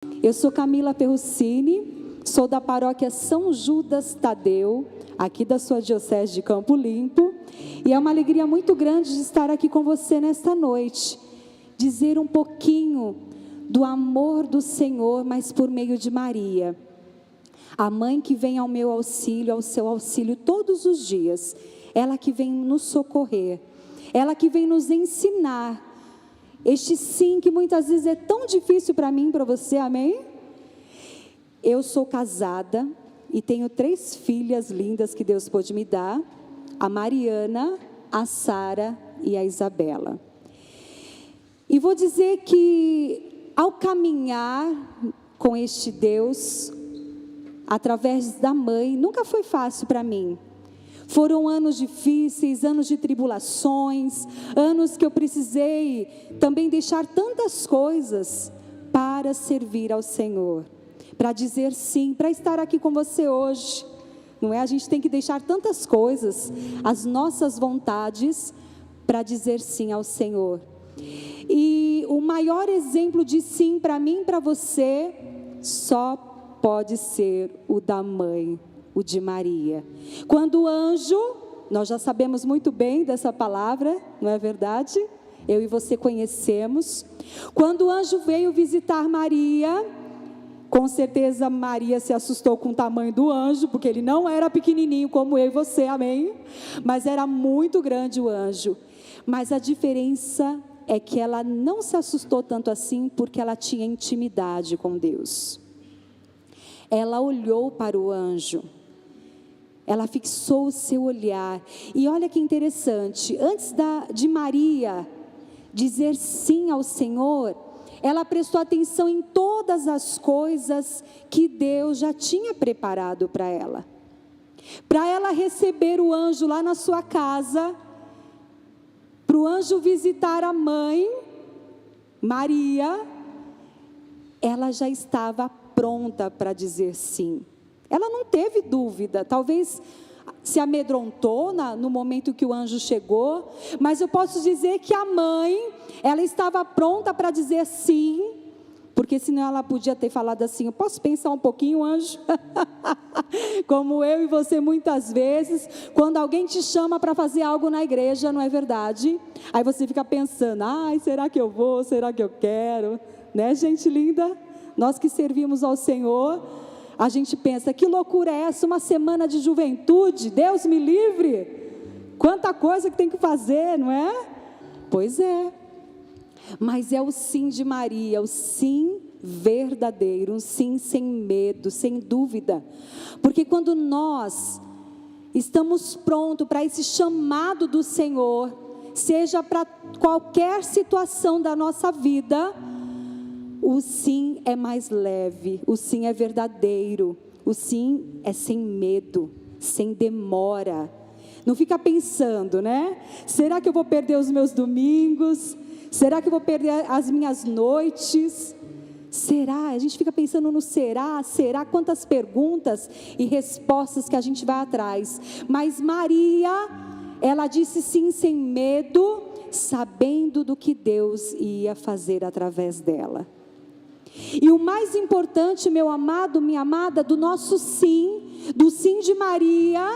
Eu sou Camila Perrucini, sou da paróquia São Judas Tadeu, aqui da sua diocese de Campo Limpo, e é uma alegria muito grande de estar aqui com você nesta noite, dizer um pouquinho do amor do Senhor, mas por meio de Maria, a mãe que vem ao meu auxílio, ao seu auxílio todos os dias, ela que vem nos socorrer, ela que vem nos ensinar, este sim que muitas vezes é tão difícil para mim e para você, amém? Eu sou casada e tenho 3 filhas lindas que Deus pôde me dar, a Mariana, a Sara e a Isabela. E vou dizer que ao caminhar com este Deus, através da mãe, nunca foi fácil para mim. Foram anos difíceis, anos de tribulações, anos que eu precisei também deixar tantas coisas para servir ao Senhor, para dizer sim, para estar aqui com você hoje, não é? A gente tem que deixar tantas coisas, as nossas vontades, para dizer sim ao Senhor. E o maior exemplo de sim para mim e para você, só pode ser o da mãe, o de Maria. Quando o anjo, nós já sabemos muito bem dessa palavra, não é verdade? Eu e você conhecemos. Quando o anjo veio visitar Maria, com certeza Maria se assustou com o tamanho do anjo, porque ele não era pequenininho como eu e você, amém? Mas era muito grande o anjo. Mas a diferença é que ela não se assustou tanto assim, porque ela tinha intimidade com Deus. Ela olhou para o anjo, ela fixou o seu olhar, e olha que interessante, antes de Maria dizer sim ao Senhor, ela prestou atenção em todas as coisas que Deus já tinha preparado para ela receber o anjo lá na sua casa, para o anjo visitar a mãe, Maria, ela já estava pronta para dizer sim. Ela não teve dúvida, talvez se amedrontou no momento que o anjo chegou, mas eu posso dizer que a mãe, ela estava pronta para dizer sim, porque senão ela podia ter falado assim, eu posso pensar um pouquinho, anjo? Como eu e você muitas vezes, quando alguém te chama para fazer algo na igreja, não é verdade? Aí você fica pensando, ai, será que eu vou, será que eu quero? Né, gente linda? Nós que servimos ao Senhor, a gente pensa, que loucura é essa, uma semana de juventude, Deus me livre, quanta coisa que tem que fazer, não é? Pois é, mas é o sim de Maria, o sim verdadeiro, um sim sem medo, sem dúvida, porque quando nós estamos prontos para esse chamado do Senhor, seja para qualquer situação da nossa vida, o sim é mais leve, o sim é verdadeiro, o sim é sem medo, sem demora. Não fica pensando, né? Será que eu vou perder os meus domingos? Será que eu vou perder as minhas noites? Será? A gente fica pensando no será, quantas perguntas e respostas que a gente vai atrás. Mas Maria, ela disse sim sem medo, sabendo do que Deus ia fazer através dela. E o mais importante, meu amado, minha amada, do nosso sim, do sim de Maria,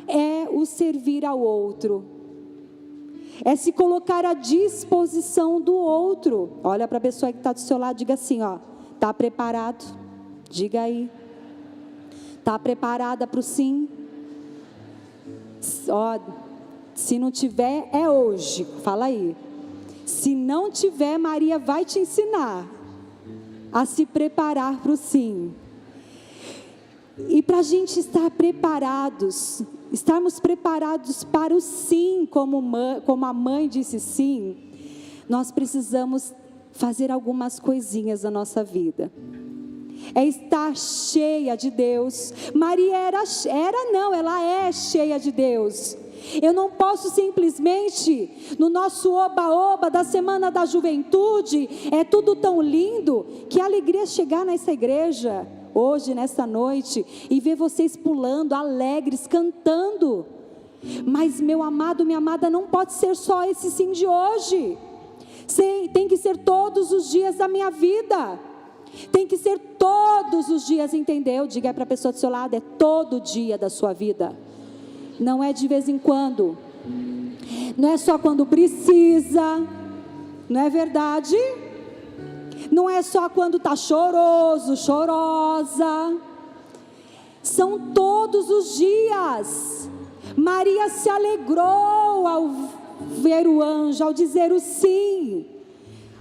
é o servir ao outro, é se colocar à disposição do outro. Olha para a pessoa que está do seu lado, diga assim, ó, está preparado? Diga aí, está preparada para o sim? Ó, se não tiver, é hoje, fala aí. Se não tiver, Maria vai te ensinar a se preparar para o sim. E para a gente estar preparados, estarmos preparados para o sim, como a mãe disse sim, nós precisamos fazer algumas coisinhas na nossa vida. É estar cheia de Deus. Maria ela é cheia de Deus. Eu não posso simplesmente, no nosso oba-oba da Semana da Juventude, é tudo tão lindo, que alegria chegar nessa igreja, hoje, nessa noite, e ver vocês pulando, alegres, cantando. Mas meu amado, minha amada, não pode ser só esse sim de hoje, tem que ser todos os dias da minha vida. Tem que ser todos os dias, entendeu? Diga para a pessoa do seu lado, é todo dia da sua vida. Não é de vez em quando. Não é só quando precisa. Não é verdade? Não é só quando está choroso, chorosa. São todos os dias. Maria se alegrou ao ver o anjo, ao dizer o sim.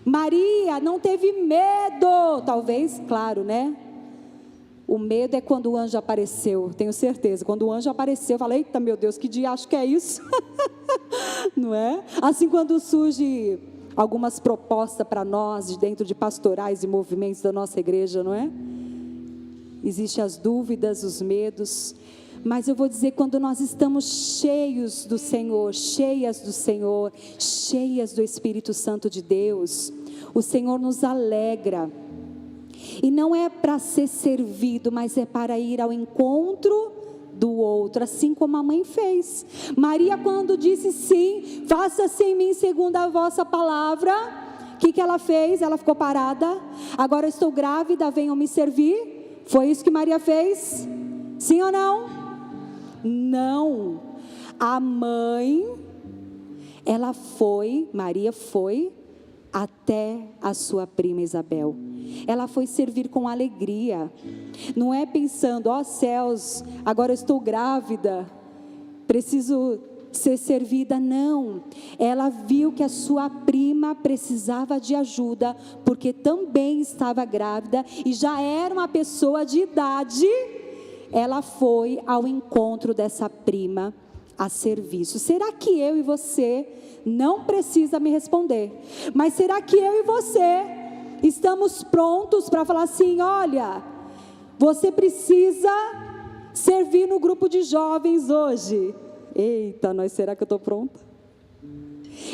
Maria não teve medo, talvez, claro, né? O medo é quando o anjo apareceu, tenho certeza. Quando o anjo apareceu, eu falei, eita meu Deus, que dia acho que é isso? Não é? Assim, quando surge algumas propostas para nós, de dentro de pastorais e movimentos da nossa igreja, não é? Existem as dúvidas, os medos, mas eu vou dizer, quando nós estamos cheios do Senhor, cheias do Senhor, cheias do Espírito Santo de Deus, o Senhor nos alegra, e não é para ser servido, mas é para ir ao encontro do outro, assim como a mãe fez. Maria, quando disse sim, faça-se em mim segundo a vossa palavra, o que ela fez? Ela ficou parada. Agora eu estou grávida, venham me servir. Foi isso que Maria fez? Sim ou não? Não. A mãe, Maria foi até a sua prima Isabel. Ela foi servir com alegria. Não é pensando, ó céus, agora eu estou grávida, preciso ser servida. Não. Ela viu que a sua prima precisava de ajuda, porque também estava grávida e já era uma pessoa de idade. Ela foi ao encontro dessa prima a serviço. Será que eu e você, não precisa me responder, mas será que eu e você estamos prontos para falar assim, olha, você precisa servir no grupo de jovens hoje? Eita, será que eu estou pronta?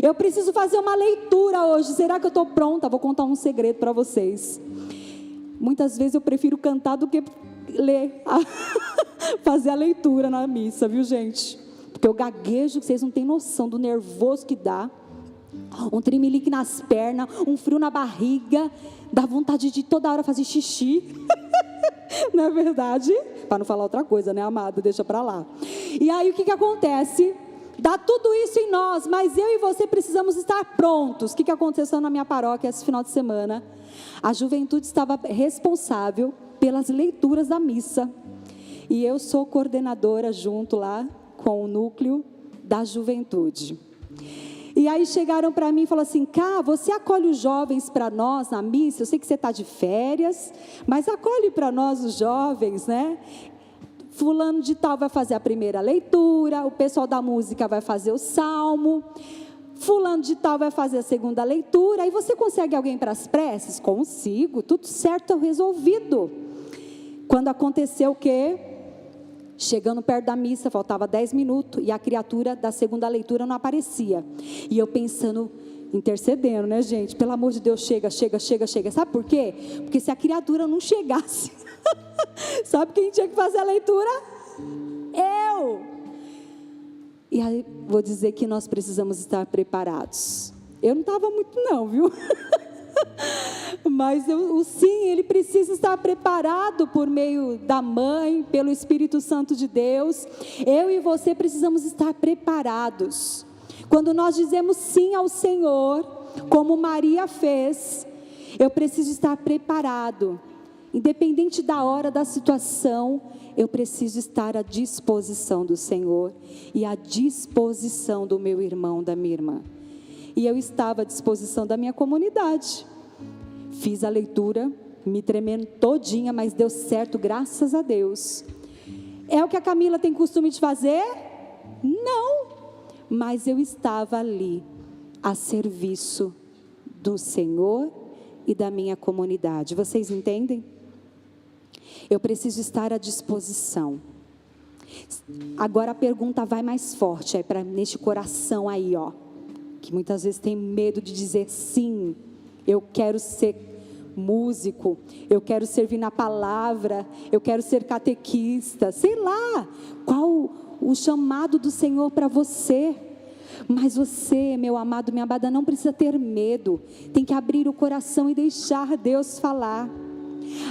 Eu preciso fazer uma leitura hoje, será que eu estou pronta? Vou contar um segredo para vocês. Muitas vezes eu prefiro cantar do que ler, fazer a leitura na missa, viu gente? Porque eu gaguejo, que vocês não têm noção do nervoso que dá, um tremelique nas pernas, um frio na barriga, dá vontade de toda hora fazer xixi, não é verdade? Para não falar outra coisa, né, amado? Deixa para lá. E aí o que acontece? Dá tudo isso em nós, mas eu e você precisamos estar prontos. O que aconteceu na minha paróquia esse final de semana? A juventude estava responsável pelas leituras da missa, e eu sou coordenadora junto lá com o núcleo da juventude. E aí chegaram para mim e falaram assim, Cá, você acolhe os jovens para nós na missa? Eu sei que você está de férias, mas acolhe para nós os jovens, né? Fulano de tal vai fazer a primeira leitura, o pessoal da música vai fazer o salmo, fulano de tal vai fazer a segunda leitura. Aí você consegue alguém para as preces? Consigo, tudo certo, resolvido. Quando aconteceu o quê? Chegando perto da missa, faltava 10 minutos, e a criatura da segunda leitura não aparecia. E eu pensando, intercedendo, né gente? Pelo amor de Deus, chega. Sabe por quê? Porque se a criatura não chegasse, sabe quem tinha que fazer a leitura? Eu! E aí, vou dizer que nós precisamos estar preparados. Eu não estava muito não, viu? Mas o sim, ele precisa estar preparado por meio da mãe, pelo Espírito Santo de Deus. Eu e você precisamos estar preparados. Quando nós dizemos sim ao Senhor, como Maria fez, eu preciso estar preparado. Independente da hora, da situação, eu preciso estar à disposição do Senhor e à disposição do meu irmão, da minha irmã. E eu estava à disposição da minha comunidade. Fiz a leitura, me tremendo todinha, mas deu certo, graças a Deus. É o que a Camila tem costume de fazer? Não. Mas eu estava ali, a serviço do Senhor e da minha comunidade. Vocês entendem? Eu preciso estar à disposição. Agora a pergunta vai mais forte, aí neste coração aí, ó, que muitas vezes tem medo de dizer sim, eu quero ser músico, eu quero servir na palavra, eu quero ser catequista, sei lá, qual o chamado do Senhor para você. Mas você, meu amado, minha amada, não precisa ter medo, tem que abrir o coração e deixar Deus falar.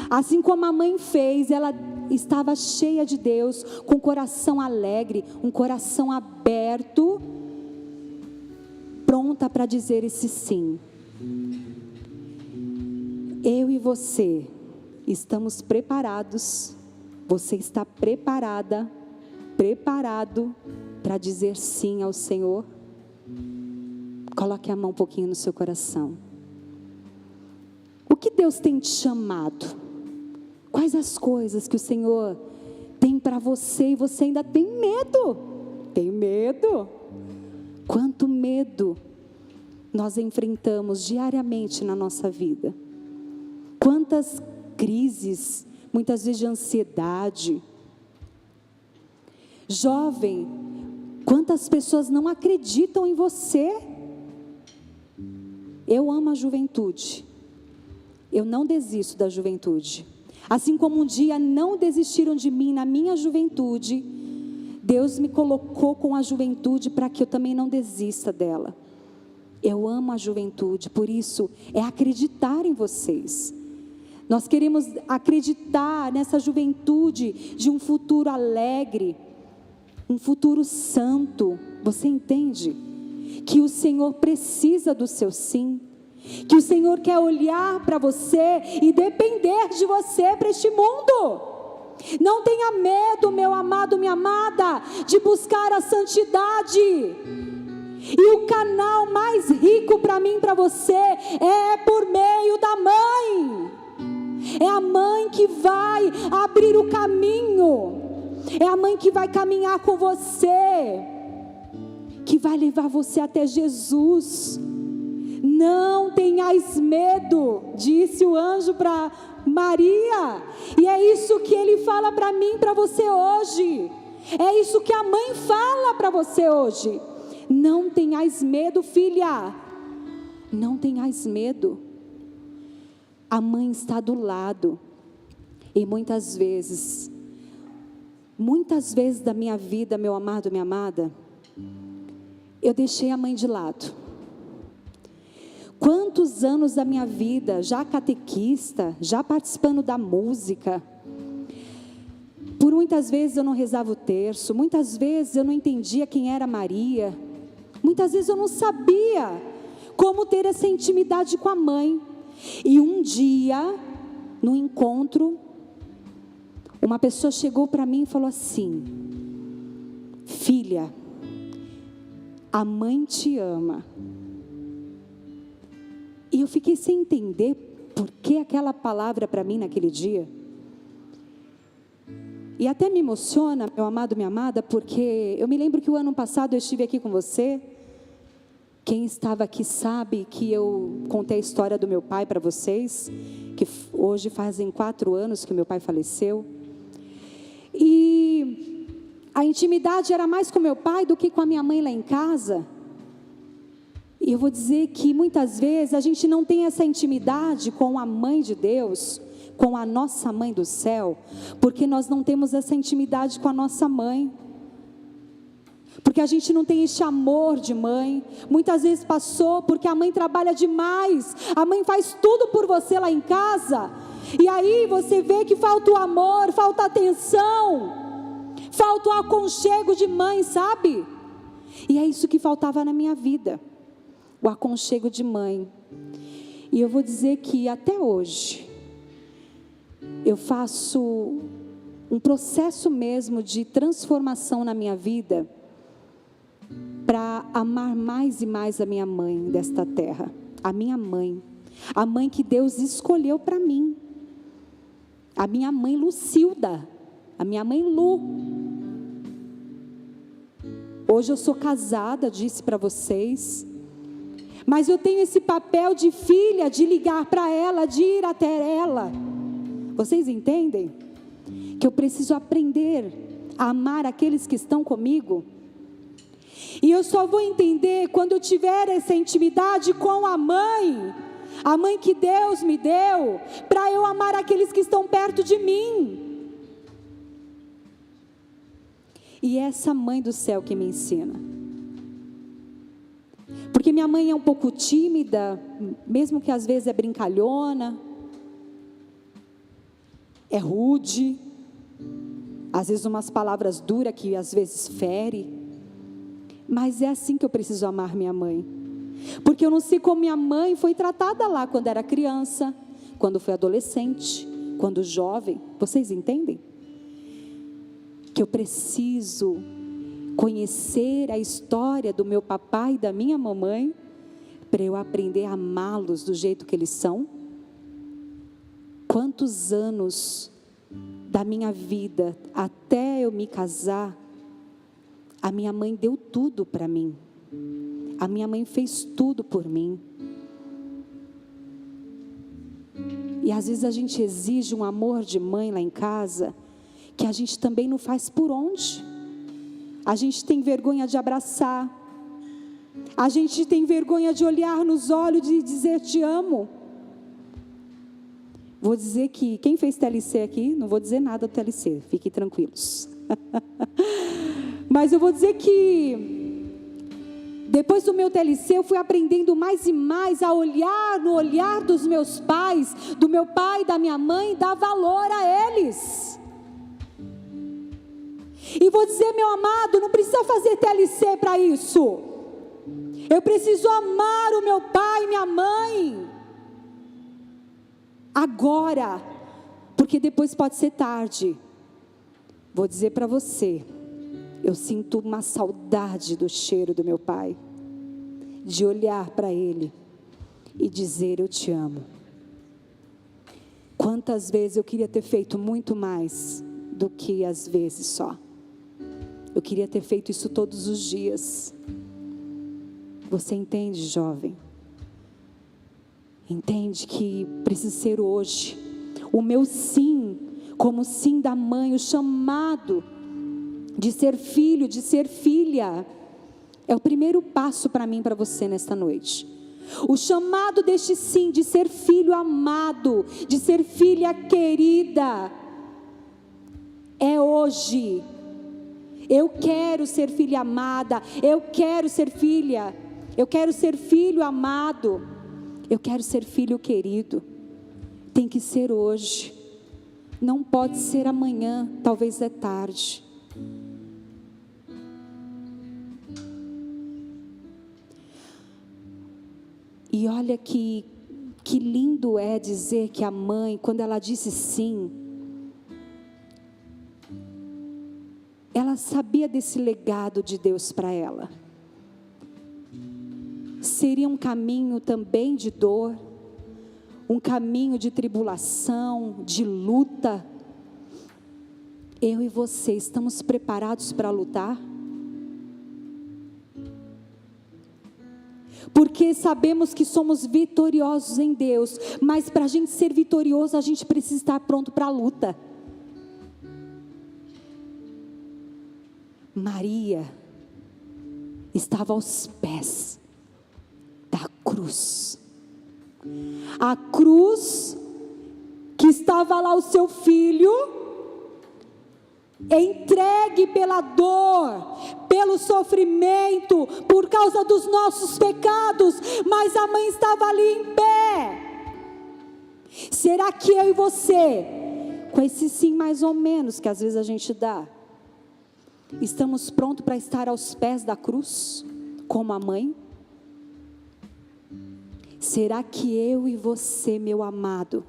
Assim como a mãe fez, ela estava cheia de Deus, com o coração alegre, um coração aberto, pronta para dizer esse sim. Eu e você estamos preparados, você está preparada, preparado para dizer sim ao Senhor? Coloque a mão um pouquinho no seu coração. O que Deus tem te chamado? Quais as coisas que o Senhor tem para você e você ainda tem medo? Tem medo? Quanto medo nós enfrentamos diariamente na nossa vida? Quantas crises, muitas vezes de ansiedade. Jovem, quantas pessoas não acreditam em você? Eu amo a juventude. Eu não desisto da juventude. Assim como um dia não desistiram de mim na minha juventude, Deus me colocou com a juventude para que eu também não desista dela. Eu amo a juventude, por isso é acreditar em vocês. Nós queremos acreditar nessa juventude de um futuro alegre, um futuro santo. Você entende? Que o Senhor precisa do seu sim. Que o Senhor quer olhar para você e depender de você para este mundo. Não tenha medo, meu amado, minha amada, de buscar a santidade. E o canal mais rico para mim e para você é por meio da mãe. É a mãe que vai abrir o caminho. É a mãe que vai caminhar com você, que vai levar você até Jesus. Não tenhais medo, disse o anjo para Maria. E é isso que ele fala para mim e para você hoje. É isso que a mãe fala para você hoje. Não tenhais medo, filha. Não tenhais medo. A mãe está do lado. E muitas vezes da minha vida, meu amado, minha amada, eu deixei a mãe de lado. Quantos anos da minha vida, já catequista, já participando da música, por muitas vezes eu não rezava o terço, muitas vezes eu não entendia quem era Maria, muitas vezes eu não sabia como ter essa intimidade com a mãe. E um dia, no encontro, uma pessoa chegou para mim e falou assim: filha, a mãe te ama. E eu fiquei sem entender por que aquela palavra para mim naquele dia. E até me emociona, meu amado, minha amada, porque eu me lembro que o ano passado eu estive aqui com você. Quem estava aqui sabe que eu contei a história do meu pai para vocês, que hoje fazem 4 anos que meu pai faleceu. E a intimidade era mais com meu pai do que com a minha mãe lá em casa. E eu vou dizer que muitas vezes a gente não tem essa intimidade com a mãe de Deus, com a nossa mãe do céu, porque nós não temos essa intimidade com a nossa mãe. Porque a gente não tem esse amor de mãe. Muitas vezes passou porque a mãe trabalha demais, a mãe faz tudo por você lá em casa, e aí você vê que falta o amor, falta a atenção, falta o aconchego de mãe, sabe? E é isso que faltava na minha vida, o aconchego de mãe. E eu vou dizer que até hoje eu faço um processo mesmo de transformação na minha vida, para amar mais e mais a minha mãe desta terra, a minha mãe, a mãe que Deus escolheu para mim, a minha mãe Lucilda, a minha mãe Lu. Hoje eu sou casada, disse para vocês, mas eu tenho esse papel de filha, de ligar para ela, de ir até ela. Vocês entendem? Que eu preciso aprender a amar aqueles que estão comigo. E eu só vou entender quando eu tiver essa intimidade com a mãe que Deus me deu, para eu amar aqueles que estão perto de mim. E é essa mãe do céu que me ensina. Porque minha mãe é um pouco tímida, mesmo que às vezes é brincalhona. é rude, às vezes umas palavras duras que às vezes fere, mas é assim que eu preciso amar minha mãe, porque eu não sei como minha mãe foi tratada lá quando era criança, quando foi adolescente, quando jovem. Vocês entendem? Que eu preciso conhecer a história do meu papai e da minha mamãe, para eu aprender a amá-los do jeito que eles são. Quantos anos da minha vida, até eu me casar, a minha mãe deu tudo para mim, a minha mãe fez tudo por mim. E às vezes a gente exige um amor de mãe lá em casa, que a gente também não faz por onde. A gente tem vergonha de abraçar, a gente tem vergonha de olhar nos olhos e dizer te amo. Vou dizer que quem fez TLC aqui, não vou dizer nada do TLC, fiquem tranquilos. Mas eu vou dizer que depois do meu TLC eu fui aprendendo mais e mais a olhar no olhar dos meus pais, do meu pai e da minha mãe, dar valor a eles. E vou dizer, meu amado, não precisa fazer TLC para isso. Eu preciso amar o meu pai e minha mãe agora, porque depois pode ser tarde. Vou dizer para você, eu sinto uma saudade do cheiro do meu pai, de olhar para ele e dizer eu te amo. Quantas vezes eu queria ter feito muito mais do que às vezes só. Eu queria ter feito isso todos os dias. Você entende, jovem? Entende que precisa ser hoje. O meu sim, como sim da mãe, o chamado de ser filho, de ser filha, é o primeiro passo para mim e para você nesta noite. O chamado deste sim, de ser filho amado, de ser filha querida, é hoje. Eu quero ser filha amada, eu quero ser filha, eu quero ser filho amado, eu quero ser filho querido. Tem que ser hoje, não pode ser amanhã, talvez é tarde. E olha que lindo é dizer que a mãe, quando ela disse sim, ela sabia desse legado de Deus para ela. Seria um caminho também de dor, um caminho de tribulação, de luta. Eu e você estamos preparados para lutar? Porque sabemos que somos vitoriosos em Deus, mas para a gente ser vitorioso, a gente precisa estar pronto para a luta. Maria estava aos pés da cruz. A cruz que estava lá o seu filho, entregue pela dor, pelo sofrimento, por causa dos nossos pecados, mas a mãe estava ali em pé. Será que eu e você, com esse sim mais ou menos que às vezes a gente dá, estamos prontos para estar aos pés da cruz, como a mãe? Será que eu e você, meu amado,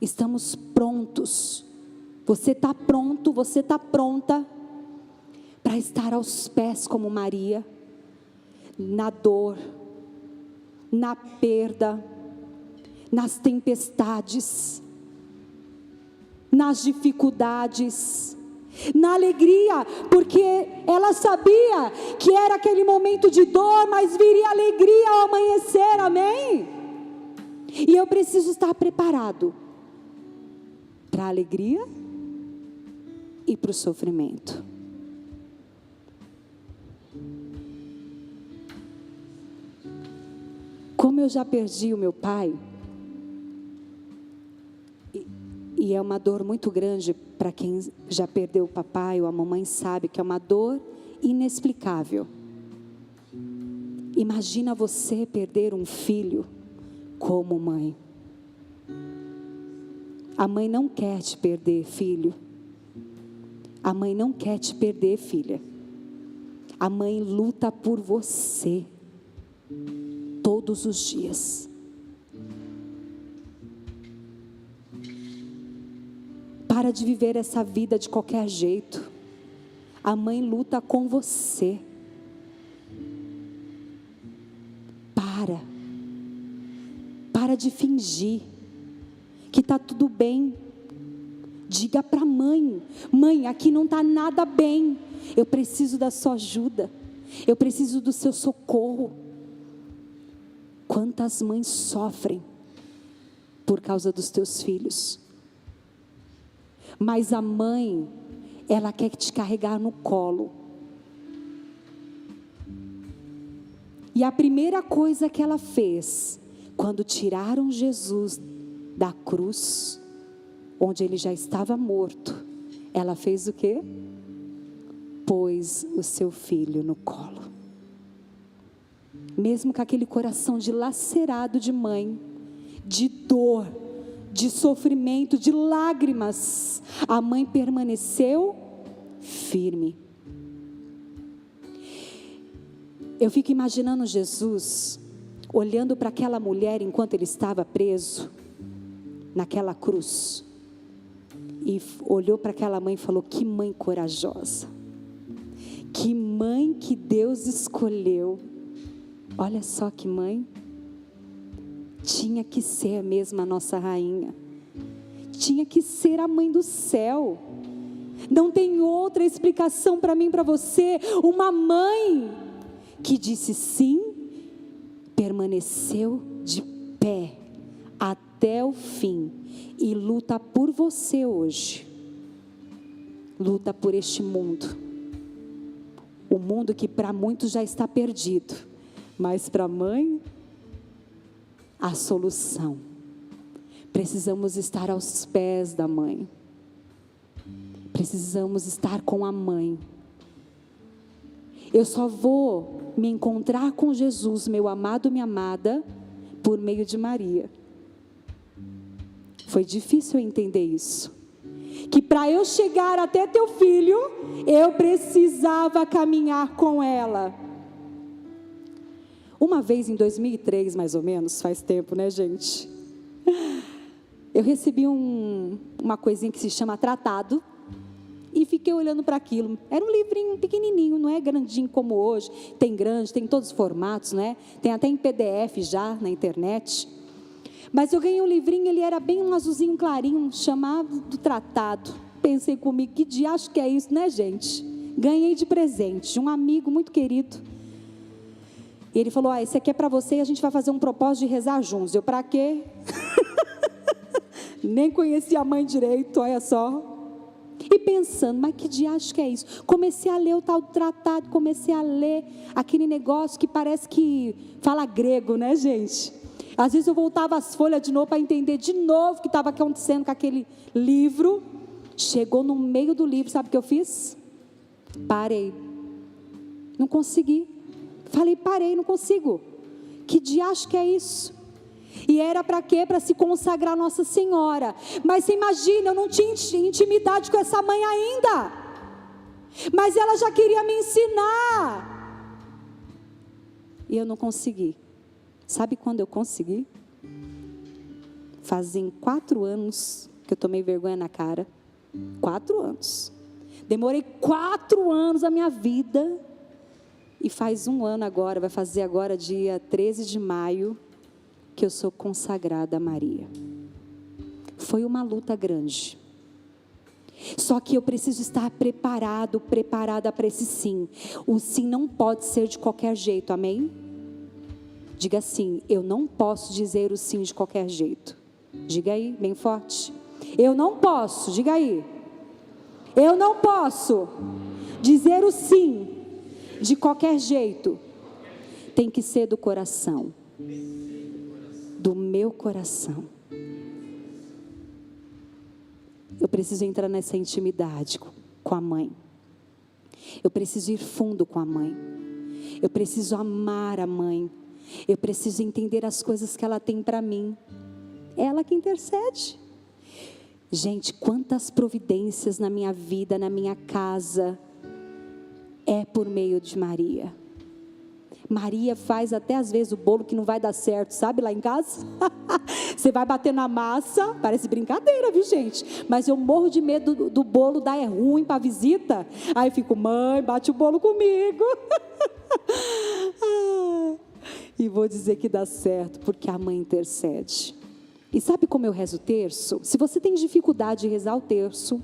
estamos prontos? Você está pronto, você está pronta para estar aos pés como Maria, na dor, na perda, nas tempestades, nas dificuldades, na alegria, porque ela sabia que era aquele momento de dor, mas viria alegria ao amanhecer, amém? E eu preciso estar preparado para a alegria e para o sofrimento. Como eu já perdi o meu pai, e é uma dor muito grande para quem já perdeu o papai ou a mamãe, sabe que é uma dor inexplicável. Imagina você perder um filho como mãe. A mãe não quer te perder, filho. A mãe não quer te perder, filha. A mãe luta por você todos os dias. Para de viver essa vida de qualquer jeito. A mãe luta com você. Para de fingir que está tudo bem. Diga para a mãe: mãe, aqui não está nada bem. Eu preciso da sua ajuda. Eu preciso do seu socorro. Quantas mães sofrem por causa dos teus filhos? Mas a mãe, ela quer te carregar no colo. E a primeira coisa que ela fez, quando tiraram Jesus da cruz, onde ele já estava morto, ela fez o quê? Pôs o seu filho no colo. Mesmo com aquele coração dilacerado de mãe, de dor, de sofrimento, de lágrimas, a mãe permaneceu firme. Eu fico imaginando Jesus olhando para aquela mulher enquanto ele estava preso naquela cruz, e olhou para aquela mãe e falou: que mãe corajosa, que mãe que Deus escolheu. Olha só que mãe. Tinha que ser mesmo a nossa rainha, tinha que ser a mãe do céu. Não tem outra explicação para mim, para você. Uma mãe que disse sim, permaneceu de pé até o fim e luta por você hoje. Luta por este mundo, o mundo que para muitos já está perdido, mas para a mãe, a solução. Precisamos estar aos pés da mãe. Precisamos estar com a mãe. Eu só vou me encontrar com Jesus, meu amado, minha amada, por meio de Maria. Foi difícil eu entender isso. Que para eu chegar até teu filho, eu precisava caminhar com ela. Uma vez em 2003, mais ou menos, faz tempo, né, gente? Eu recebi uma coisinha que se chama tratado e fiquei olhando para aquilo. Era um livrinho pequenininho, não é grandinho como hoje. Tem grande, tem todos os formatos, né? Tem até em PDF já na internet. Mas eu ganhei um livrinho, ele era bem um azulzinho clarinho, chamado do tratado. Pensei comigo, que diacho que é isso, né, gente? Ganhei de presente de um amigo muito querido. E ele falou: esse aqui é para você e a gente vai fazer um propósito de rezar juntos. Eu, para quê? Nem conhecia a mãe direito, olha só. E pensando, mas que diacho que é isso? Comecei a ler o tal do tratado, comecei a ler aquele negócio que parece que fala grego, né, gente? Às vezes eu voltava as folhas de novo para entender de novo o que estava acontecendo com aquele livro. Chegou no meio do livro, sabe o que eu fiz? Parei. Não consegui. Falei, parei, não consigo. Que diacho que é isso? E era para quê? Para se consagrar a Nossa Senhora. Mas você imagina, eu não tinha intimidade com essa mãe ainda. Mas ela já queria me ensinar. E eu não consegui. Sabe quando eu consegui? Fazem 4 anos que eu tomei vergonha na cara. 4 anos. Demorei 4 anos da minha vida. E faz 1 ano agora, vai fazer agora dia 13 de maio, que eu sou consagrada a Maria. Foi uma luta grande. Só que eu preciso estar preparada para esse sim. O sim não pode ser de qualquer jeito, amém? Diga assim: eu não posso dizer o sim de qualquer jeito. Diga aí, bem forte. Eu não posso, diga aí. Eu não posso dizer o sim de qualquer jeito. Tem que ser do coração. Do meu coração. Eu preciso entrar nessa intimidade com a mãe. Eu preciso ir fundo com a mãe. Eu preciso amar a mãe. Eu preciso entender as coisas que ela tem para mim. Ela que intercede. Gente, quantas providências na minha vida, na minha casa, é por meio de Maria. Maria faz até às vezes o bolo que não vai dar certo, sabe, lá em casa? Você vai bater na massa, parece brincadeira, viu, gente? Mas eu morro de medo do bolo dar ruim para visita. Aí eu fico, mãe, bate o bolo comigo. E vou dizer que dá certo, porque a mãe intercede. E sabe como eu rezo o terço? Se você tem dificuldade de rezar o terço,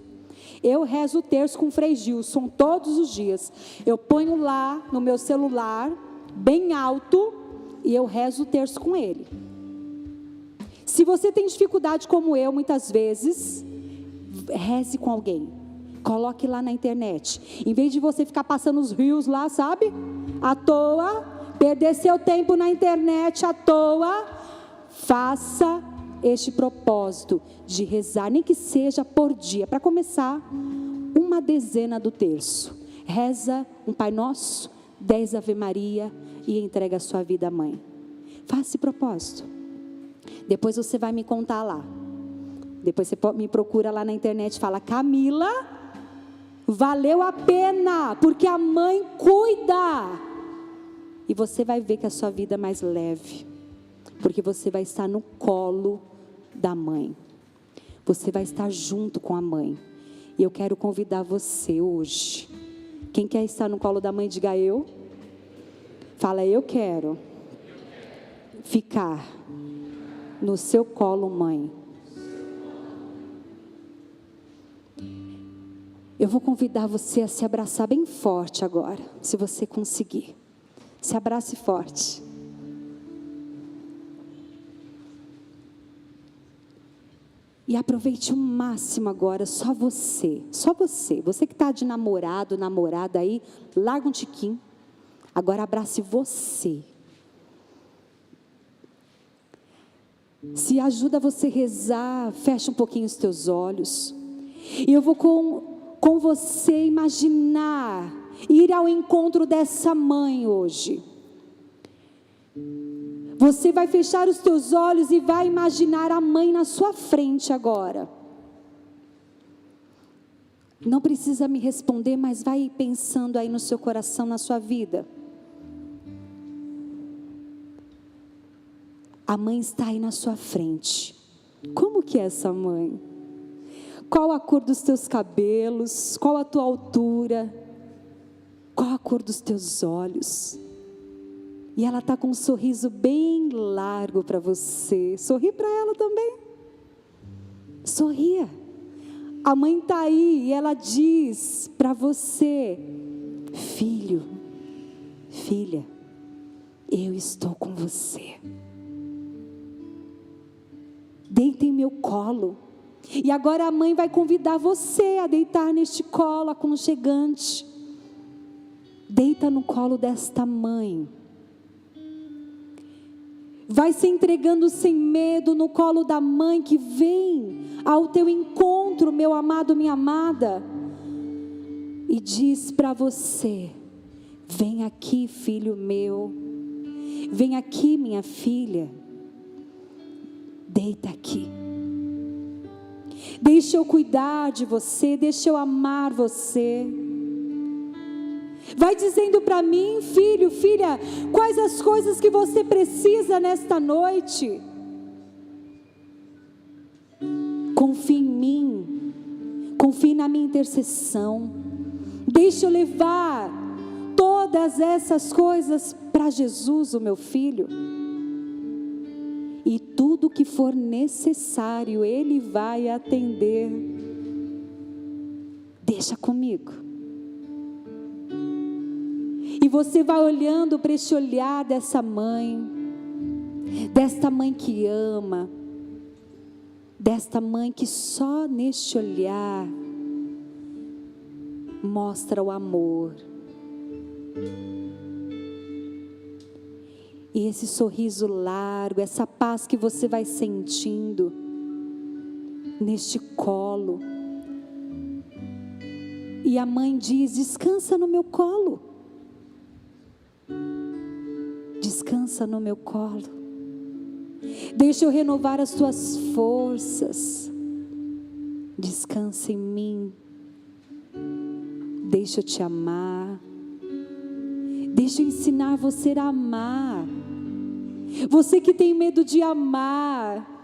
eu rezo o terço com o Frei Gilson todos os dias. Eu ponho lá no meu celular, bem alto, e eu rezo o terço com ele. Se você tem dificuldade como eu, muitas vezes, reze com alguém. Coloque lá na internet. Em vez de você ficar passando os rios lá, sabe? À toa, perder seu tempo na internet à toa, faça este propósito de rezar, nem que seja por dia, para começar, uma dezena do terço. Reza um Pai Nosso, 10 Ave Maria e entrega a sua vida à mãe. Faça esse propósito. Depois você vai me contar lá. Depois você me procura lá na internet e fala, Camila, valeu a pena, porque a mãe cuida. E você vai ver que a sua vida é mais leve, porque você vai estar no colo da mãe. Você vai estar junto com a mãe. E eu quero convidar você hoje. Quem quer estar no colo da mãe, diga eu. Fala, eu quero ficar no seu colo, mãe. Eu vou convidar você a se abraçar bem forte agora, se você conseguir. Se abrace forte. E aproveite o máximo agora, só você. Você que está de namorado, namorada aí, larga um tiquinho. Agora abrace você. Se ajuda você a rezar, fecha um pouquinho os teus olhos. E eu vou com você imaginar, ir ao encontro dessa mãe hoje. Você vai fechar os teus olhos e vai imaginar a mãe na sua frente agora. Não precisa me responder, mas vai pensando aí no seu coração, na sua vida. A mãe está aí na sua frente. Como que é essa mãe? Qual a cor dos teus cabelos? Qual a tua altura? Qual a cor dos teus olhos? E ela está com um sorriso bem largo para você. Sorri para ela também. Sorria. A mãe está aí e ela diz para você, filho, filha, eu estou com você. Deita em meu colo. E agora a mãe vai convidar você a deitar neste colo aconchegante. Deita no colo desta mãe. Vai se entregando sem medo no colo da mãe que vem ao teu encontro, meu amado, minha amada. E diz para você, vem aqui, filho meu. Vem aqui, minha filha. Deita aqui. Deixa eu cuidar de você, deixa eu amar você. Vai dizendo para mim, filho, filha, quais as coisas que você precisa nesta noite. Confie em mim, confie na minha intercessão. Deixa eu levar todas essas coisas para Jesus, o meu filho. E tudo que for necessário, Ele vai atender. Deixa comigo. E você vai olhando para esse olhar dessa mãe, desta mãe que ama, desta mãe que só neste olhar mostra o amor. E esse sorriso largo, essa paz que você vai sentindo neste colo. E a mãe diz, descansa no meu colo. Descansa no meu colo. Deixa eu renovar as tuas forças. Descansa em mim. Deixa eu te amar. Deixa eu ensinar você a amar. Você que tem medo de amar,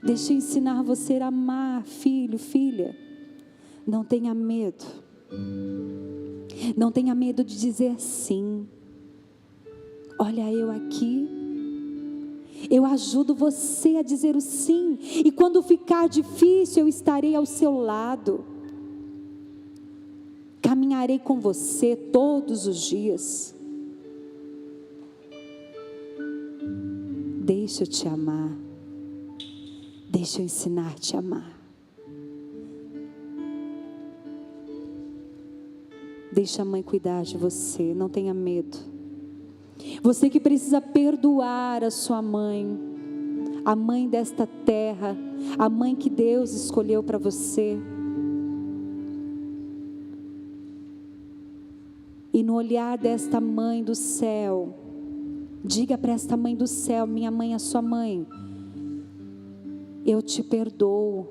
deixa eu ensinar você a amar, filho, filha. Não tenha medo. Não tenha medo de dizer sim. Olha eu aqui. Eu ajudo você a dizer o sim. E quando ficar difícil, eu estarei ao seu lado. Caminharei com você todos os dias. Deixa eu te amar. Deixa eu ensinar-te a amar. Deixa a mãe cuidar de você, não tenha medo. Você que precisa perdoar a sua mãe, a mãe desta terra, a mãe que Deus escolheu para você. E no olhar desta mãe do céu, diga para esta mãe do céu: minha mãe é sua mãe, eu te perdoo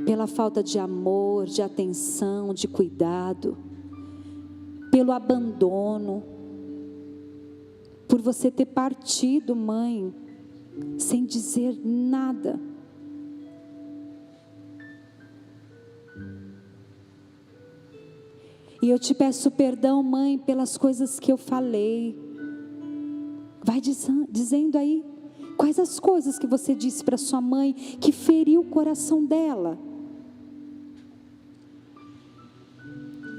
pela falta de amor, de atenção, de cuidado, pelo abandono, por você ter partido, mãe, sem dizer nada. E eu te peço perdão, mãe, pelas coisas que eu falei. Vai dizendo aí, quais as coisas que você disse para sua mãe que feriu o coração dela?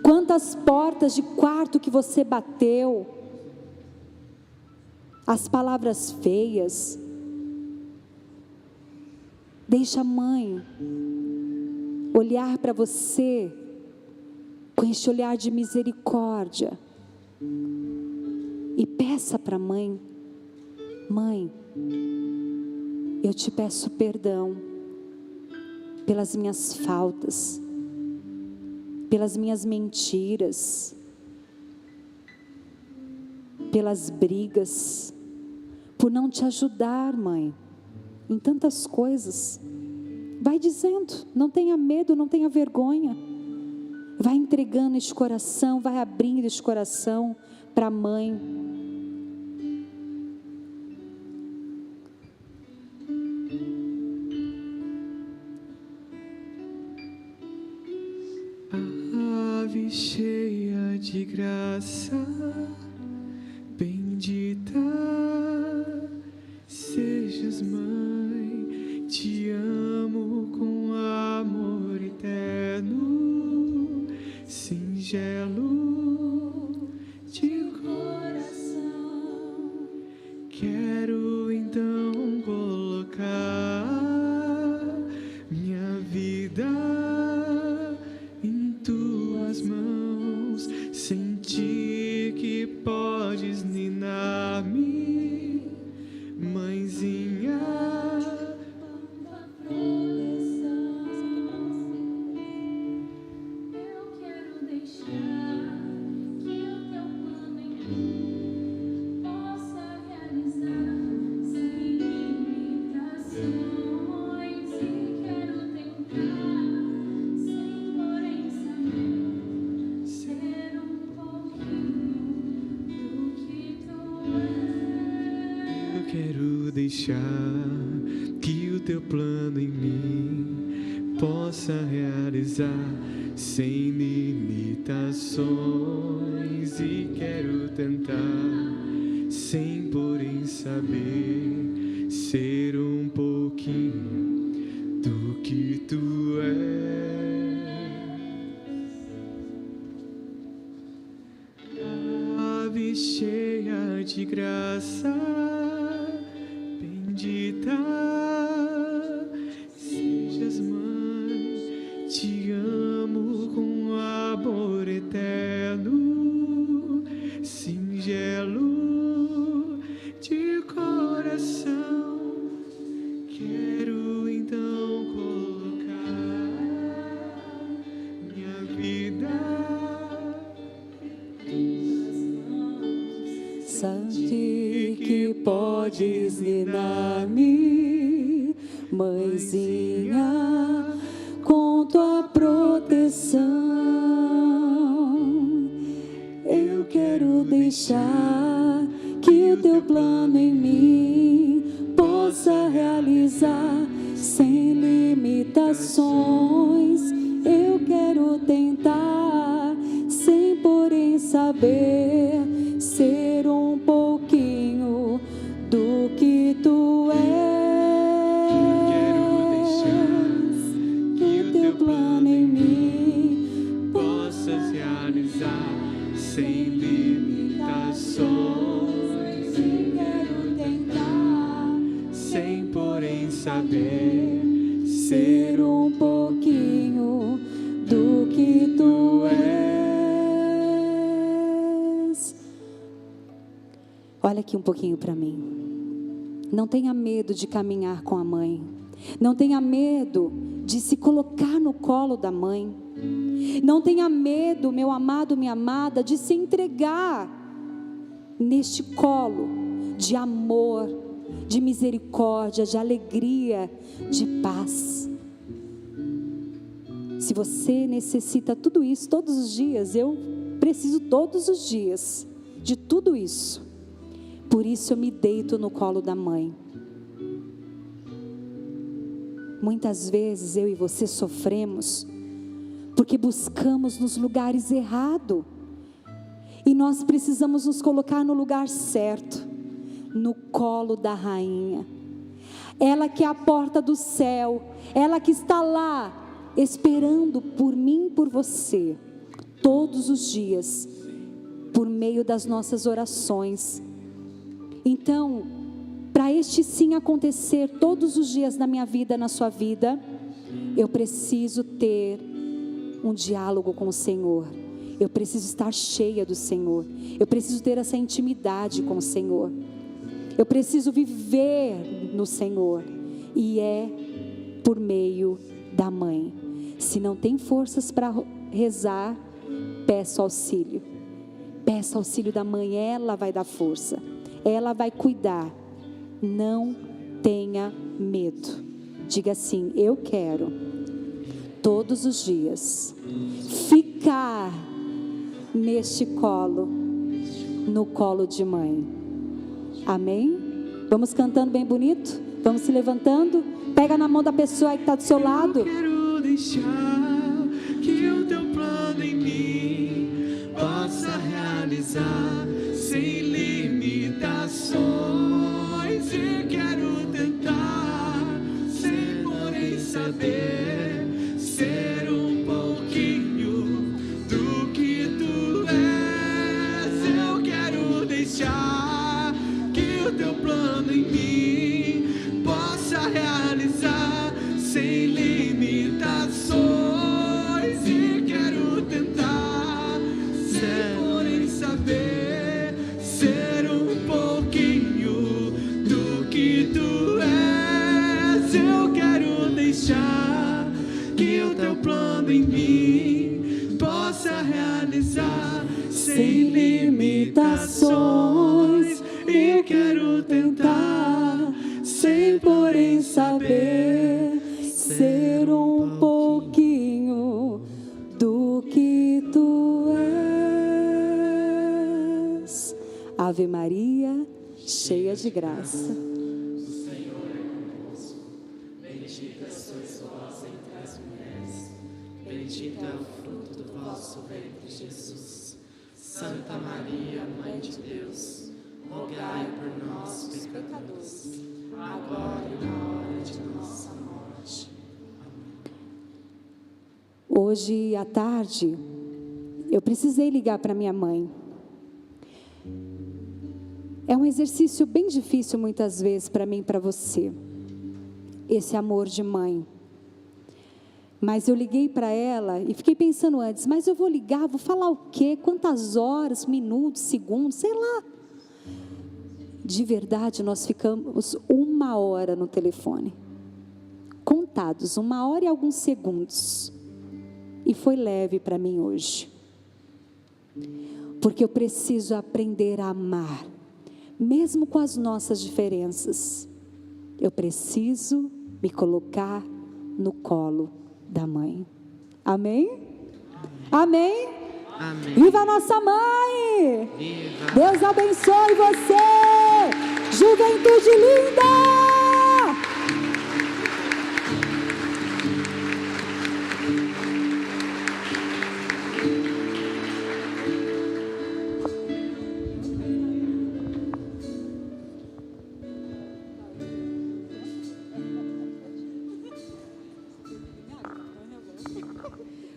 Quantas portas de quarto que você bateu? As palavras feias. Deixa a mãe olhar para você com este olhar de misericórdia. E peça para a mãe: mãe, eu te peço perdão pelas minhas faltas, pelas minhas mentiras, pelas brigas, por não te ajudar, mãe, em tantas coisas. Vai dizendo, não tenha medo, não tenha vergonha. Vai entregando este coração, vai abrindo este coração para a mãe. Ave cheia de graça, bendita sejas, mãe, te amo com amor eterno, singelo de coração. Quero então colocar minha vida em tuas mãos, sentir que podes ninar-me, mãezinha. Eu quero deixar que o teu plano em mim possa realizar sem limitações, e quero tentar, sem porém saber, ser um pouquinho do que tu és. Eu quero deixar que o teu plano em mim possa realizar sem limitações, e quero tentar, sem porém saber, ser um pouquinho do que tu és. Ave cheia de graça, bendita sejas, mãe, te amo com amor eterno, singelo de coração. Quero então colocar minha vida Sentir que podes ninar-me, Mãezinha, com tua proteção, eu quero deixar que o teu plano em mim possa realizar sem limitações. Eu quero tentar, sem porém saber, ser um pouquinho do que tu és. Que o teu plano em mim possa se realizar sem limitações. Eu quero tentar, sem porém saber, ser um pouquinho do que tu és. Olha aqui um pouquinho para mim. Não tenha medo de caminhar com a mãe. Não tenha medo de se colocar no colo da mãe. Não tenha medo, meu amado, minha amada, de se entregar neste colo de amor, de misericórdia, de alegria, de paz. Se você necessita tudo isso todos os dias, eu preciso todos os dias de tudo isso. Por isso eu me deito no colo da mãe. Muitas vezes eu e você sofremos porque buscamos nos lugares errados. E nós precisamos nos colocar no lugar certo, no colo da rainha. Ela que é a porta do céu, ela que está lá esperando por mim e por você, todos os dias, por meio das nossas orações. Então, para este sim acontecer todos os dias na minha vida, na sua vida, eu preciso ter um diálogo com o Senhor. Eu preciso estar cheia do Senhor. Eu preciso ter essa intimidade com o Senhor. Eu preciso viver no Senhor. E é por meio da mãe. Se não tem forças para rezar, peça auxílio. Peça auxílio da mãe, ela vai dar força. Ela vai cuidar. Não tenha medo. Diga assim: eu quero todos os dias ficar neste colo, no colo de mãe. Amém? Vamos cantando bem bonito? Vamos se levantando? Pega na mão da pessoa que está do seu lado. Eu quero deixar que o teu plano em mim possa realizar sem limitações. Eu quero tentar, sem porém saber, ser um pouquinho do que tu és. Eu quero deixar que o teu plano em mim possa realizar sem limitações. E quero tentar, sem porém saber, ser um pouquinho do que tu és. Eu quero deixar que o teu plano em mim possa realizar sem limitações. Eu quero tentar, sem porém saber, Ser um pouquinho do que tu és. Ave Maria, cheia de graça. Bendita sois vós entre as mulheres, bendito é o fruto do vosso ventre, Jesus. Santa Maria, Mãe de Deus, rogai por nós, pecadores, agora e na hora de nossa morte. Hoje à tarde, eu precisei ligar para minha mãe. É um exercício bem difícil muitas vezes para mim e para você. Esse amor de mãe. Mas eu liguei para ela e fiquei pensando antes, mas eu vou ligar, vou falar o quê? Quantas horas, minutos, segundos, sei lá. De verdade, nós ficamos 1 hora no telefone. Contados, 1 hora e alguns segundos. E foi leve para mim hoje. Porque eu preciso aprender a amar, mesmo com as nossas diferenças. Eu preciso me colocar no colo da mãe. Amém? Amém? Amém. Viva a nossa mãe! Viva. Deus abençoe você! Juventude linda!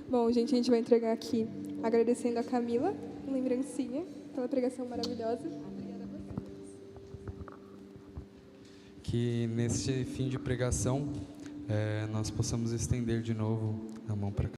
Bom, gente, a gente vai entregar aqui, agradecendo a Camila, lembrancinha, pela pregação maravilhosa. Que nesse fim de pregação nós possamos estender de novo a mão para cá.